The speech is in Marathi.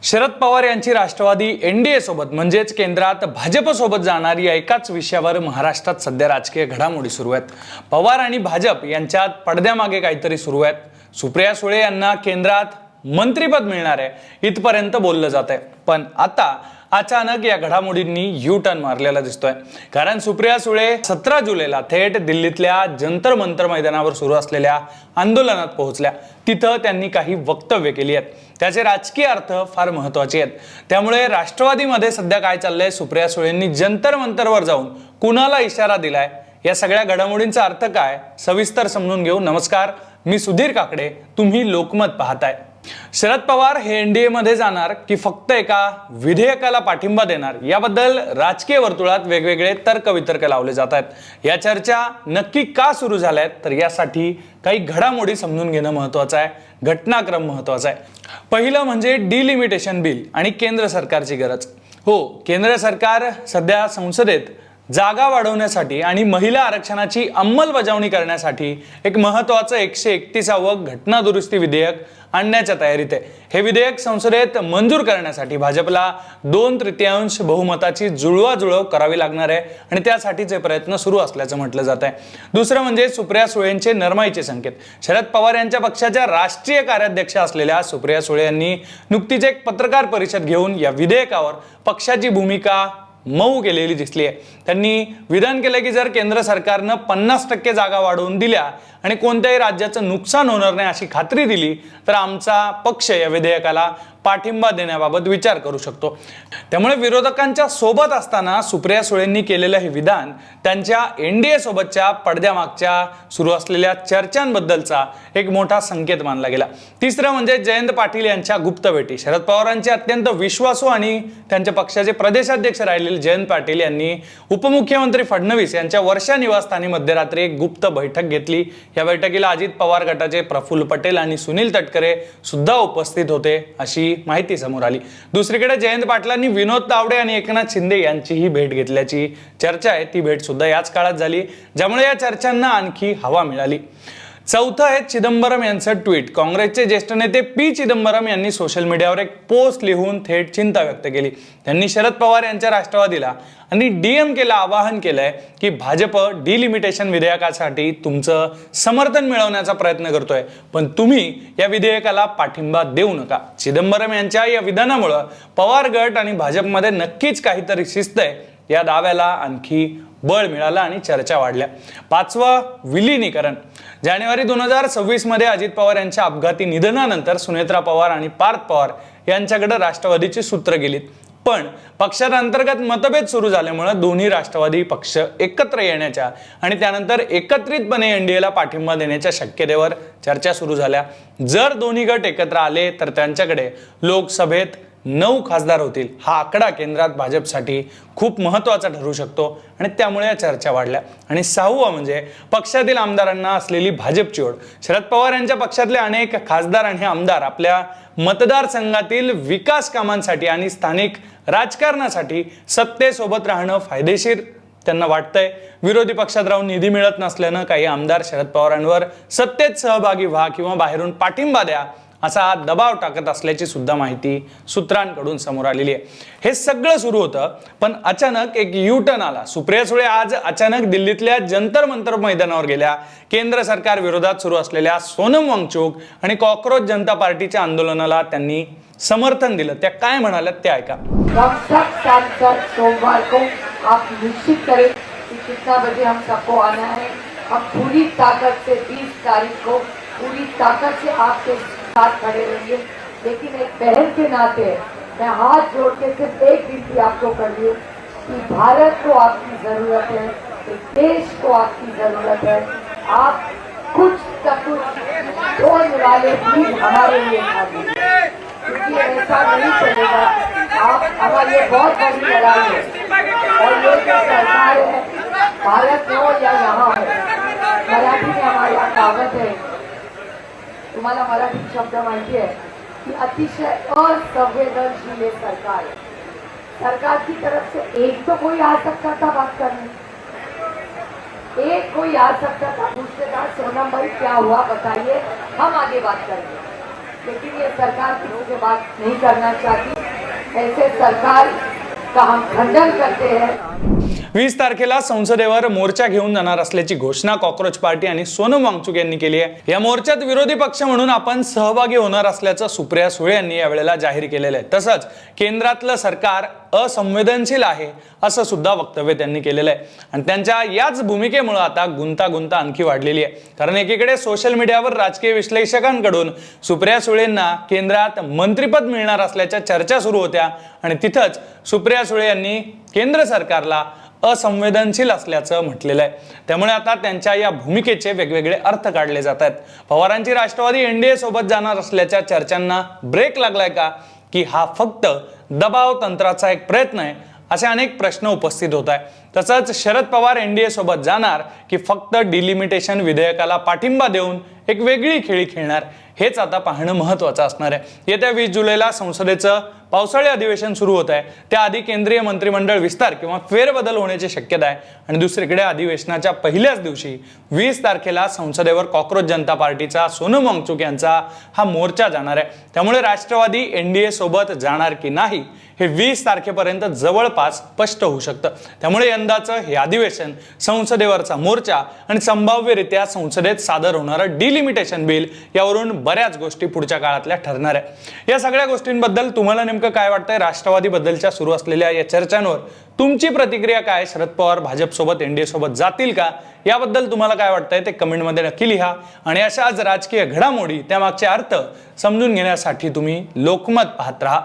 शरद पवार यांची राष्ट्रवादी एनडीए सोबत म्हणजेच केंद्रात भाजप सोबत जाणारी या एकाच विषयावर महाराष्ट्रात सध्या राजकीय घडामोडी सुरू आहेत। पवार आणि भाजप यांच्यात पडद्यामागे काहीतरी सुरू आहेत। सुप्रिया सुळे यांना केंद्रात मंत्रिपद मिळणार आहे इथपर्यंत बोललं जात आहे, पण आता अचानक या घडामोडींनी यू टर्न मारलेला दिसतोय। कारण सुप्रिया सुळे 17 जुलैला थेट दिल्लीतल्या जंतर मंतर मैदानावर सुरू असलेल्या आंदोलनात पोहोचल्या। तिथं त्यांनी काही वक्तव्य केली आहेत, त्याचे राजकीय अर्थ फार महत्त्वाचे आहेत। त्यामुळे राष्ट्रवादीमध्ये सध्या काय चाललंय, सुप्रिया सुळेंनी जंतर मंतरवर जाऊन कुणाला इशारा दिलाय, या सगळ्या घडामोडींचा अर्थ काय, सविस्तर समजून घेऊ। नमस्कार, मी सुधीर काकडे, तुम्ही लोकमत पाहताय। शरद पवार हे एनडीए मध्ये जाणार की फक्त एका विधेयकाला पाठिंबा देणार, याबद्दल राजकीय वर्तुळात वेगवेगळे तर्कवितर्क लावले जात आहेत। या चर्चा नक्की का सुरू झाल्या आहेत, तर यासाठी काही घडामोडी समजून घेणं महत्त्वाचं आहे, घटनाक्रम महत्त्वाचा आहे। पहिलं म्हणजे डिलिमिटेशन बिल आणि केंद्र सरकारची गरज। हो, केंद्र सरकार सध्या संसदेत जागा वाढवण्यासाठी आणि महिला आरक्षणाची अंमलबजावणी करण्यासाठी एक महत्त्वाचं 131वं घटना दुरुस्ती विधेयक आणण्याच्या तयारीत आहे। हे विधेयक संसदेत मंजूर करण्यासाठी भाजपला 2/3 बहुमताची जुळवाजुळव करावी लागणार आहे आणि त्यासाठीचे प्रयत्न सुरू असल्याचं म्हटलं जात आहे। दुसरं म्हणजे सुप्रिया सुळेंचे नरमाईचे संकेत। शरद पवार यांच्या पक्षाच्या राष्ट्रीय कार्याध्यक्ष असलेल्या सुप्रिया सुळे यांनी नुकतीच एक पत्रकार परिषद घेऊन या विधेयकावर पक्षाची भूमिका मऊ केलेली दिसली आहे। त्यांनी विधान केलं की जर केंद्र सरकारनं 50% जागा वाढवून दिल्या आणि कोणत्याही राज्याचं नुकसान होणार नाही अशी खात्री दिली तर आमचा पक्ष या विधेयकाला पाठिंबा देण्याबाबत विचार करू शकतो। त्यामुळे विरोधकांच्या सोबत असताना सुप्रिया सुळेंनी केलेलं हे विधान त्यांच्या एनडीए सोबतच्या पडद्यामागच्या सुरू असलेल्या चर्चांबद्दलचा एक मोठा संकेत मानला गेला। तिसरं म्हणजे जयंत पाटील यांच्या गुप्त भेटी। शरद पवारांचे अत्यंत विश्वासू आणि त्यांच्या पक्षाचे प्रदेशाध्यक्ष राहिलेले जयंत पाटील यांनी उपमुख्यमंत्री फडणवीस यांच्या वर्षा निवासस्थानी मध्यरात्री एक गुप्त बैठक घेतली। या बैठकीला अजित पवार गटाचे प्रफुल्ल पटेल आणि सुनील तटकरे सुद्धा उपस्थित होते अशी माहिती समोर आली। दुसरीकडे जयंत पाटलांनी विनोद तावडे आणि एकनाथ शिंदे यांचीही भेट घेतल्याची चर्चा आहे, ती भेट सुद्धा याच काळात झाली, ज्यामुळे या चर्चांना आणखी हवा मिळाली। चौथं आहे चिदंबरम यांचं ट्विट। काँग्रेसचे ज्येष्ठ नेते पी चिदंबरम यांनी सोशल मीडियावर एक पोस्ट लिहून थेट चिंता व्यक्त केली। त्यांनी शरद पवार यांच्या राष्ट्रवादीला आणि डीएमकेला आवाहन केलंय की भाजप डिलिमिटेशन विधेयकासाठी तुमचं समर्थन मिळवण्याचा प्रयत्न करतोय, पण तुम्ही या विधेयकाला पाठिंबा देऊ नका। चिदंबरम यांच्या या विधानामुळे पवार गट आणि भाजपमध्ये नक्कीच काहीतरी शिस्त आहे, या दाव्याला आणखी बळ मिळालं आणि चर्चा वाढल्या। पाचवं, विलीनीकरण। जानेवारी 2026 मध्ये अजित पवार यांच्या अपघाती निधनानंतर सुनेत्रा पवार आणि पार्थ पवार यांच्याकडे राष्ट्रवादीची सूत्र गेलीत, पण पक्षात अंतर्गत मतभेद सुरू झाल्यामुळे दोन्ही राष्ट्रवादी पक्ष एकत्र येण्याच्या आणि त्यानंतर एकत्रितपणे एनडीएला पाठिंबा देण्याच्या शक्यतेवर चर्चा सुरू झाल्या। जर दोन्ही गट एकत्र आले तर त्यांच्याकडे लोकसभेत 9 खासदार होतील। हा आकडा केंद्रात भाजपसाठी खूप महत्त्वाचा ठरू शकतो आणि त्यामुळे या चर्चा वाढल्या। आणि 6वं म्हणजे पक्षातील आमदारांना असलेली भाजपची ओढ। शरद पवार यांच्या पक्षातले अनेक खासदार आणि आमदार आपल्या मतदारसंघातील विकास कामांसाठी आणि स्थानिक राजकारणासाठी सत्तेसोबत राहणं फायदेशीर त्यांना वाटतंय। विरोधी पक्षात राहून निधी मिळत नसल्यानं काही आमदार शरद पवारांवर सत्तेत सहभागी व्हा किंवा बाहेरून पाठिंबा द्या असा दबाव टाकत असल्याची सुद्धा माहिती सूत्रांकडून समोर आलेली आहे। हे सगळं सुरू होतं, पण अचानक एक यू टर्न आला। सुप्रिया सुळे आज अचानक दिल्लीतल्या जंतर मंतर मैदानावर गेल्या। केंद्र सरकार विरोधात सुरू असलेल्या सोनम वांगचुक आणि कॉकरोच जनता पार्टीच्या आंदोलनाला त्यांनी समर्थन दिलं। त्या काय म्हणाल्या ते ऐका। सोमवार को आप निश्चित करें कि कितना बजे हम सबको आना है। हम पूरी ताकत से 20 तारीख को पूरी ताकत से आपके साथ खड़े रहेंगे। लेकिन एक बहन के नाते मैं हाथ जोड़ के सिर्फ एक विनती आपको कर रही हूँ कि भारत को आपकी जरूरत है, देश को आपकी जरूरत है। आप कुछ का कुछ दो निराले प्लीज हमारे लिए खा दीजिए, क्योंकि ऐसा नहीं चलेगा। आप हमारे लिए बहुत बड़ी लड़ाई है और ये जो सरकार है, भारत में हो या यहाँ है, मराठी में हमारा कहावत है, तुम्हाला मराठी शब्द माहिती है कि अतिशय असंवेदनशील है सरकार। सरकार की तरफ से एक तो कोई आ सकता था बात करने, एक कोई आ सकता था पूछते था सोनम भाई क्या हुआ बताइए, हम आगे बात करेंगे। लेकिन ये सरकार किसी से बात नहीं करना चाहती। ऐसे सरकार का हम खंडन करते हैं। 20 तारखेला संसदेवर मोर्चा घेऊन जाणार असल्याची घोषणा कॉक्रोच पार्टी आणि सोनम वांगचुक यांनी केली आहे। या मोर्चात विरोधी पक्ष म्हणून आपण सहभागी होणार असल्याचं सुप्रिया सुळे यांनी यावेळेला जाहीर केलेलं आहे। तसंच केंद्रातलं सरकार असंवेदनशील आहे असं सुद्धा वक्तव्य त्यांनी केलेलं आहे आणि त्यांच्या याच भूमिकेमुळे आता गुंतागुंत आणखी वाढलेली आहे। कारण एकीकडे सोशल मीडियावर राजकीय विश्लेषकांकडून सुप्रिया सुळेंना केंद्रात मंत्रिपद मिळणार असल्याच्या चर्चा सुरू होत्या आणि तिथंच सुप्रिया सुळे यांनी केंद्र सरकारला असंवेदनशील असल्याचं म्हटलेलं आहे। त्यामुळे आता त्यांच्या या भूमिकेचे वेगवेगळे अर्थ काढले जात आहेत। पवारांची राष्ट्रवादी एनडीए सोबत जाणार असल्याच्या चर्चांना ब्रेक लागलाय का की हा फक्त दबाव तंत्राचा एक प्रयत्न आहे असे अनेक प्रश्न उपस्थित होत आहे। तसंच शरद पवार एनडीए सोबत जाणार की फक्त डिलिमिटेशन विधेयकाला पाठिंबा देऊन एक वेगळी खेळी खेळणार हेच आता पाहणं महत्त्वाचं असणार आहे। येत्या 20 जुलैला संसदेचं पावसाळी अधिवेशन सुरू होत आहे। त्याआधी केंद्रीय मंत्रिमंडळ विस्तार किंवा फेरबदल होण्याची शक्यता आहे आणि दुसरीकडे अधिवेशनाच्या पहिल्याच दिवशी 20 तारखेला संसदेवर कॉक्रोच जनता पार्टीचा सोनम वांगचुक यांचा हा मोर्चा जाणार आहे। त्यामुळे राष्ट्रवादी एनडीए सोबत जाणार की नाही हे 20 तारखेपर्यंत जवळपास स्पष्ट होऊ शकतं। त्यामुळे यंदाचं हे अधिवेशन, संसदेवरचा मोर्चा आणि संभाव्यरित्या संसदेत सादर होणारं डिलिमिटेशन बिल यावरून बऱ्याच गोष्टी पुढच्या काळातल्या ठरणार आहे। या सगळ्या गोष्टींबद्दल तुम्हाला नेमकं काय वाटतंय? राष्ट्रवादी बद्दलच्या सुरू असलेल्या या चर्चांवर तुमची प्रतिक्रिया काय? शरद पवार भाजप सोबत एनडीए सोबत जातील का? याबद्दल तुम्हाला काय वाटतंय ते कमेंटमध्ये नक्की लिहा आणि अशाच राजकीय घडामोडी त्यामागचे अर्थ समजून घेण्यासाठी तुम्ही लोकमत पाहत राहा।